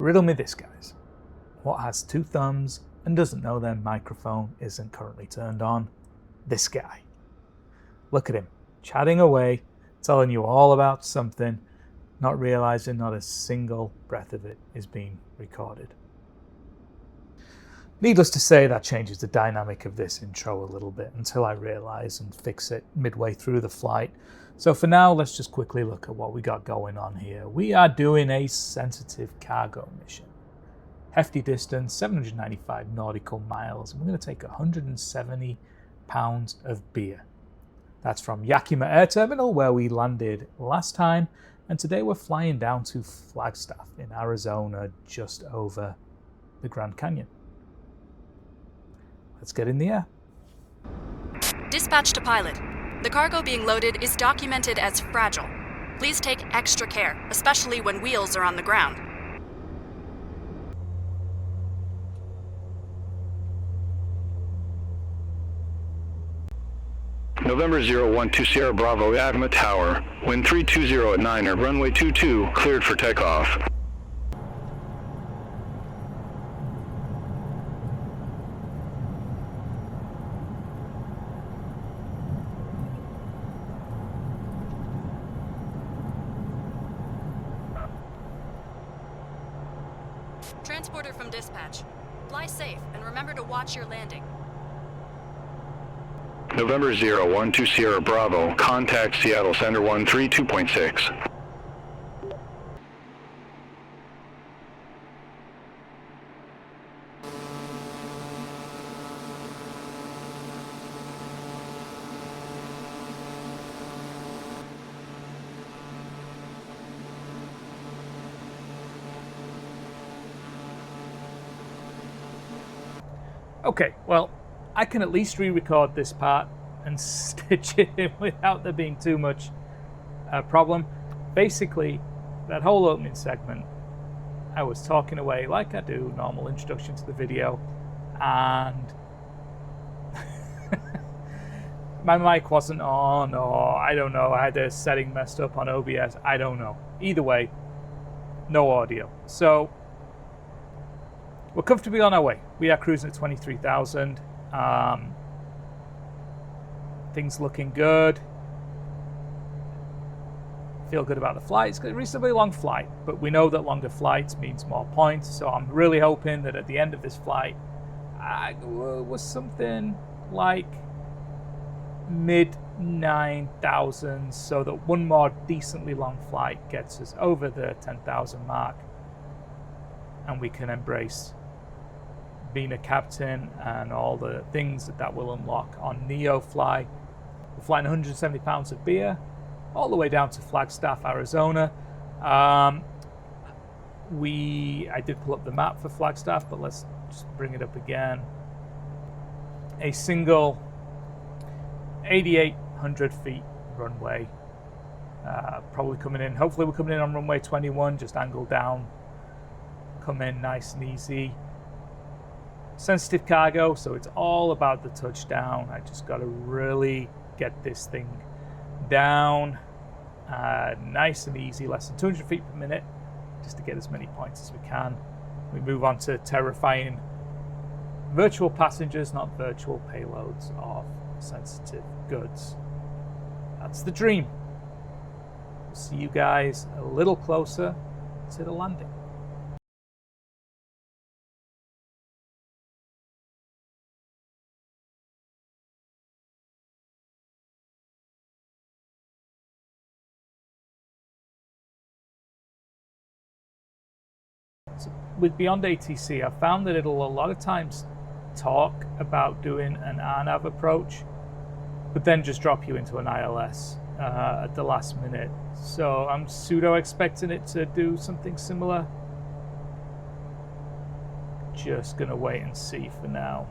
Riddle me this, guys. What has two thumbs and doesn't know their microphone isn't currently turned on? This guy. Look at him, chatting away, telling you all about something, not realizing not a single breath of it is being recorded. Needless to say, that changes the dynamic of this intro a little bit until I realize and fix it midway through the flight. So for now, let's just quickly look at what we got going on here. We are doing a sensitive cargo mission. Hefty distance, 795 nautical miles, and we're going to take 170 pounds of beer. That's from Yakima Air Terminal, where we landed last time, and today we're flying down to Flagstaff in Arizona, just over the Grand Canyon. Let's get in the air. Dispatch to pilot. The cargo being loaded is documented as fragile. Please take extra care, especially when wheels are on the ground. November 012 Sierra Bravo, Yakima Tower. Wind 320 at 9 or runway 22, cleared for takeoff. Transporter from dispatch. Fly safe and remember to watch your landing. November 012 Sierra Bravo, contact Seattle Center 132.6. Okay, well, I can at least re-record this part and stitch it in without there being too much problem. Basically, that whole opening segment, I was talking away like I do, normal introduction to the video, and my mic wasn't on, or I don't know, I had a setting messed up on OBS, I don't know. Either way, no audio. So, we're comfortably on our way. We are cruising at 23,000. Things looking good. Feel good about the flight. It's a reasonably long flight, but we know that longer flights means more points. So I'm really hoping that at the end of this flight, was something like mid 9,000, so that one more decently long flight gets us over the 10,000 mark, and we can embrace being a captain and all the things that will unlock on Neofly. We're flying 170 pounds of beer all the way down to Flagstaff, Arizona. I did pull up the map for Flagstaff, but let's just bring it up again. A single 8,800 feet runway. Probably coming in, hopefully we're coming in on runway 21, just angle down, come in nice and easy. Sensitive cargo, so it's all about the touchdown. I just got to really get this thing down nice and easy, less than 200 feet per minute, just to get as many points as we can. We move on to terrifying virtual passengers, not virtual payloads of sensitive goods. That's the dream. We'll see you guys a little closer to the landing. With Beyond ATC, I've found that it'll a lot of times talk about doing an RNAV approach, but then just drop you into an ILS at the last minute. So I'm pseudo expecting it to do something similar. Just gonna wait and see for now.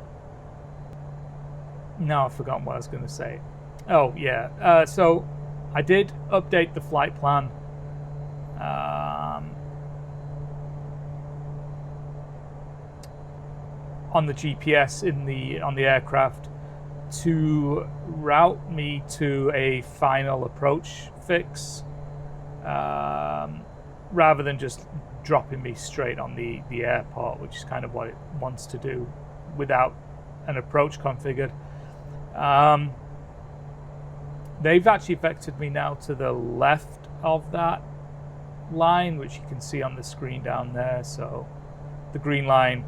Now I've forgotten what I was gonna say. Oh yeah, so I did update the flight plan. On the GPS on the aircraft to route me to a final approach fix, rather than just dropping me straight on the airport, which is kind of what it wants to do without an approach configured. They've actually vectored me now to the left of that line, which you can see on the screen down there. So the green line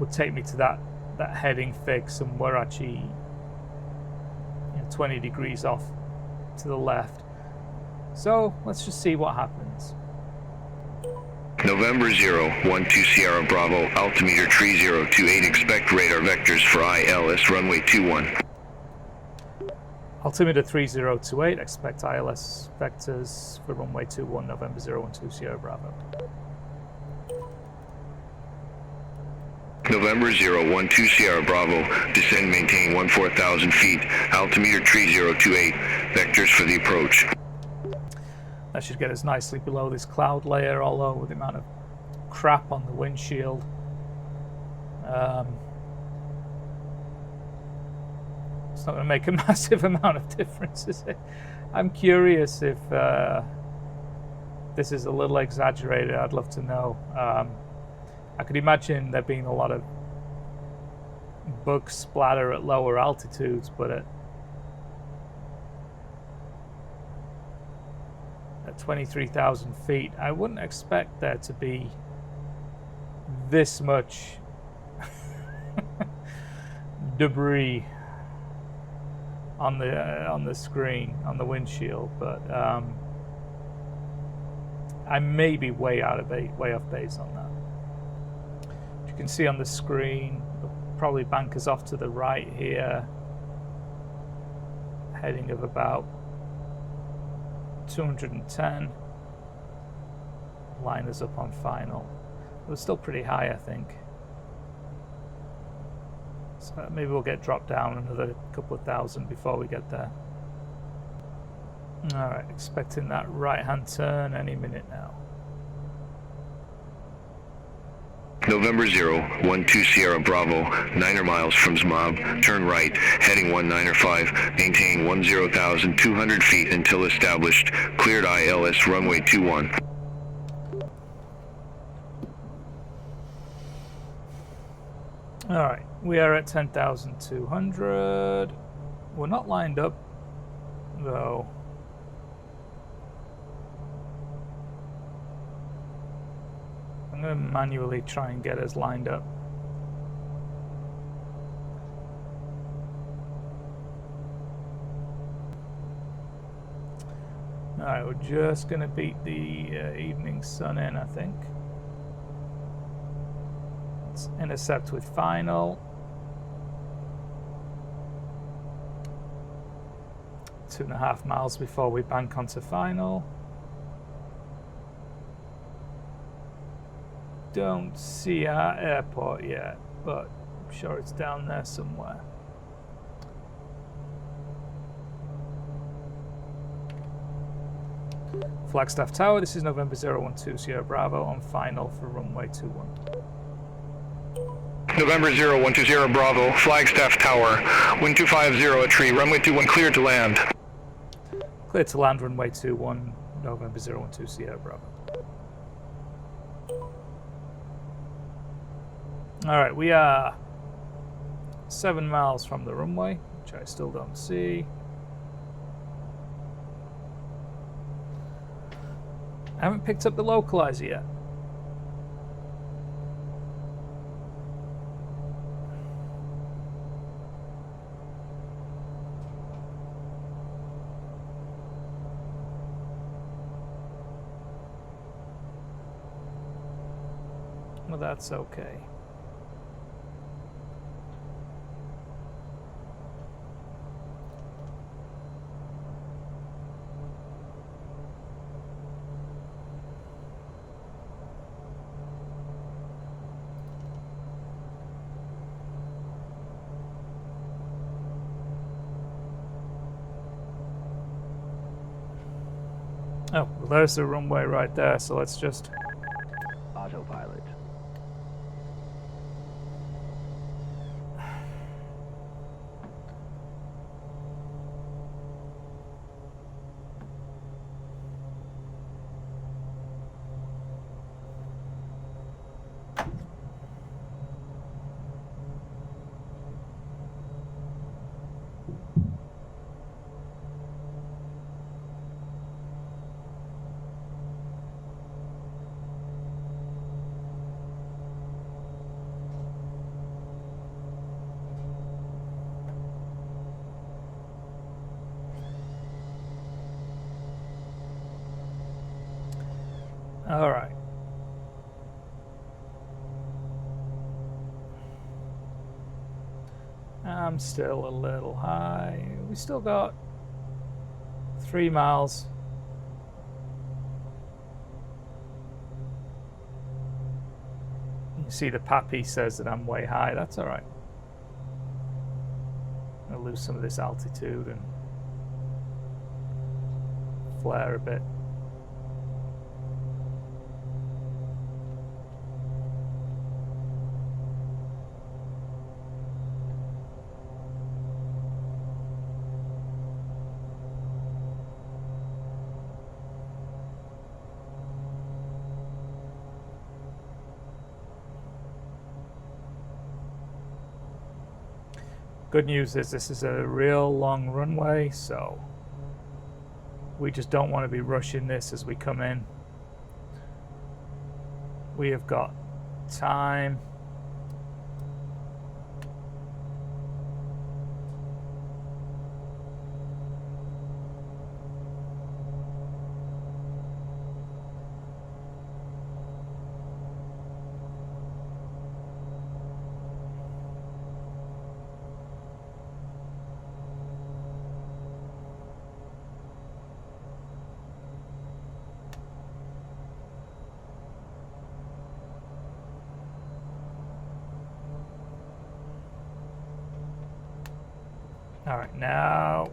would take me to that heading fix, and we're actually 20 degrees off to the left. So let's just see what happens. November 012 Sierra Bravo, altimeter tree 028, expect radar vectors for ILS runway 21. Altimeter 3028, expect ILS vectors for runway 21, November 012 Sierra Bravo. November 012 Sierra Bravo, descend maintain 14,000 feet, altimeter tree 028, vectors for the approach. That should get us nicely below this cloud layer, although with the amount of crap on the windshield. It's not going to make a massive amount of difference, is it? I'm curious if this is a little exaggerated. I'd love to know. I could imagine there being a lot of bug splatter at lower altitudes, but at 23,000 feet, I wouldn't expect there to be this much debris on the screen, on the windshield, but I may be way off base on that. As you can see on the screen, it'll probably bank us off to the right here, heading of about 210. Line us up on final. It was still pretty high, I think. So maybe we'll get dropped down another couple of thousand before we get there. Alright, expecting that right-hand turn any minute now. November 012 Sierra Bravo, 9 miles from Zmab, turn right, heading 195, maintain 10,200 feet until established, cleared ILS runway 21. Alright, we are at 10,200. We're not lined up, though. I'm going to manually try and get us lined up. Alright, we're just going to beat the evening sun in, I think. Let's intercept with final. 2.5 miles before we bank onto final. Don't see our airport yet, but I'm sure it's down there somewhere. Flagstaff Tower, this is November 012 Sierra Bravo on final for runway 21. November 012 Sierra Bravo, Flagstaff Tower, wind 250 at tree, runway 21 cleared to land. Cleared to land, runway 21, November 012 Sierra Bravo. Alright, we are 7 miles from the runway, which I still don't see. I haven't picked up the localizer yet. Well, that's okay. Oh, well, there's the runway right there, so let's just... Autopilot. All right. I'm still a little high. We still got 3 miles. You see the pappy says that I'm way high. That's all right. I'll lose some of this altitude and flare a bit. Good news is this is a real long runway, so we just don't want to be rushing this as we come in. We have got time. All right, now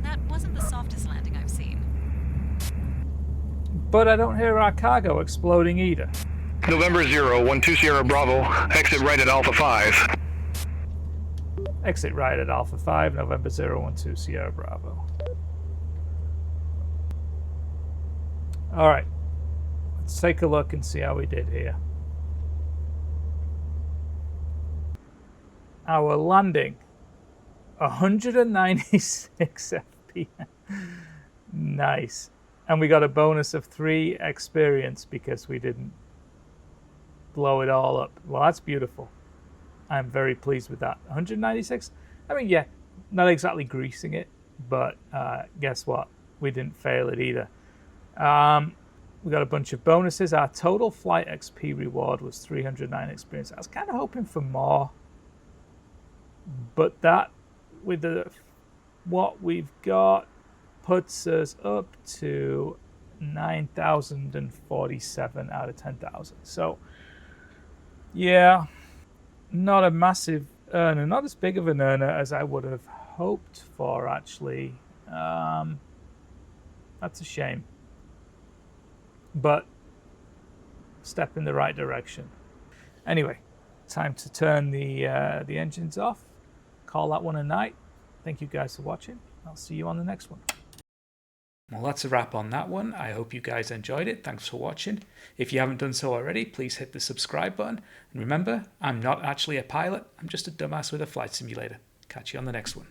That wasn't the softest landing I've seen. but I don't hear our cargo exploding either. November 012 Sierra Bravo, exit right at Alpha 5. Exit right at Alpha 5, November 012 Sierra Bravo. All right, let's take a look and see how we did here. Our landing, 196 FPM. Nice. And we got a bonus of 3 experience because we didn't blow it all up. Well, that's beautiful. I'm very pleased with that. 196? I mean, yeah, not exactly greasing it, but guess what? We didn't fail it either. We got a bunch of bonuses. Our total flight XP reward was 309 experience. I was kind of hoping for more, but that, with what we've got, puts us up to 9,047 out of 10,000. So, yeah, not a massive earner, not as big of an earner as I would have hoped for, actually. That's a shame. But step in the right direction. Anyway, time to turn the engines off. Call that one a night. Thank you guys for watching. I'll see you on the next one. Well, that's a wrap on that one. I hope you guys enjoyed it. Thanks for watching. If you haven't done so already, please hit the subscribe button. And remember, I'm not actually a pilot. I'm just a dumbass with a flight simulator. Catch you on the next one.